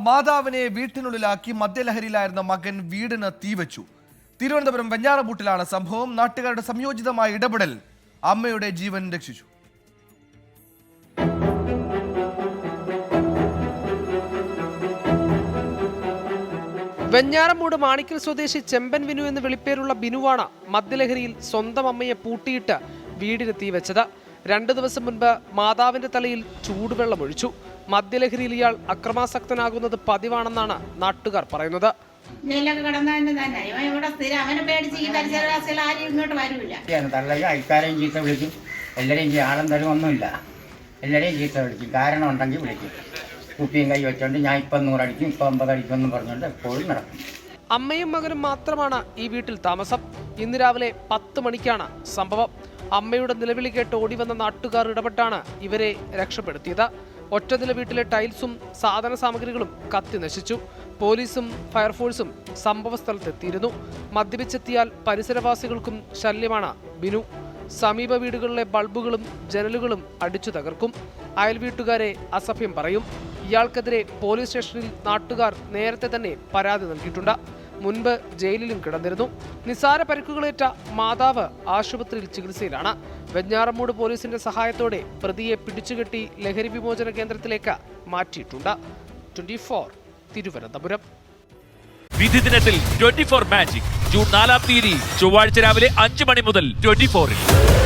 മാതാവിനെ വീട്ടിനുള്ളിലാക്കി മദ്യലഹരിയിലായിരുന്ന മകൻ വീടിന് തീവച്ചു. തിരുവനന്തപുരം വെഞ്ഞാറമൂട്ടിലാണ് സംഭവം. നാട്ടുകാരുടെ സംയോജിതമായ ഇടപെടൽ അമ്മയുടെ ജീവൻ രക്ഷിച്ചു. വെഞ്ഞാറമൂട് മാണിക്കൽ സ്വദേശി ചെമ്പൻ വിനു എന്ന് വിളിപ്പേരുള്ള ബിനുവാണ് മദ്യലഹരിയിൽ സ്വന്തം അമ്മയെ പൂട്ടിയിട്ട് വീടിന് തീവച്ചത്. 2 ദിവസം മുൻപ് മാതാവിന്റെ തലയിൽ ചൂടുവെള്ളം ഒഴിച്ചു. മദ്യലഹരിയിൽ ഇയാൾ അക്രമാസക്തനാകുന്നത് പതിവാണെന്നാണ് നാട്ടുകാർ പറയുന്നത്. എല്ലാവരെയും ചീത്ത വിളിക്കും. കാരണം ഉണ്ടെങ്കിൽ വിളിക്കും. കുപ്പിയും കൈ വെച്ചോണ്ട് ഞാൻ ഇപ്പം 100 അടിക്കും, ഇപ്പം 50 അടിക്കും എന്ന് പറഞ്ഞുകൊണ്ട് എപ്പോഴും നടക്കും. അമ്മയും മകനും മാത്രമാണ് ഈ വീട്ടിൽ താമസം. ഇന്ന് രാവിലെ 10 മണിക്കാണ് സംഭവം. അമ്മയുടെ നിലവിളി കേട്ട് ഓടിവന്ന നാട്ടുകാർ ഇടപെട്ടാണ് ഇവരെ രക്ഷപ്പെടുത്തിയത്. ഒറ്റനില വീട്ടിലെ ടൈൽസും സാധന സാമഗ്രികളും കത്തി നശിച്ചു. പോലീസും ഫയർഫോഴ്സും സംഭവ സ്ഥലത്തെത്തിയിരുന്നു. മദ്യപിച്ചെത്തിയാൽ പരിസരവാസികൾക്കും ശല്യമാണ് ബിനു. സമീപ വീടുകളിലെ ബൾബുകളും ജനലുകളും അടിച്ചു തകർക്കും. അയൽ വീട്ടുകാരെ അസഭ്യം പറയും. ഇയാൾക്കെതിരെ പോലീസ് സ്റ്റേഷനിൽ നാട്ടുകാർ നേരത്തെ തന്നെ പരാതി നൽകിയിട്ടുണ്ട്. മുൻപ് ജയിലിലും കിടന്നിരുന്നു. നിസാര പരിക്കുകളേറ്റ മാതാവ് ആശുപത്രിയിൽ ചികിത്സയിലാണ്. വെഞ്ഞാറമൂട് പോലീസിന്റെ സഹായത്തോടെ പ്രതിയെ പിടിച്ചുകെട്ടി ലഹരി വിമോചന കേന്ദ്രത്തിലേക്ക് മാറ്റിയിട്ടുണ്ട്. 24 തിരുവനന്തപുരം. വിധി ദിനത്തിൽ 24 മാജിക് ജൂൺ 4 ചൊവ്വാഴ്ച രാവിലെ 5 മണി മുതൽ 24-ൽ.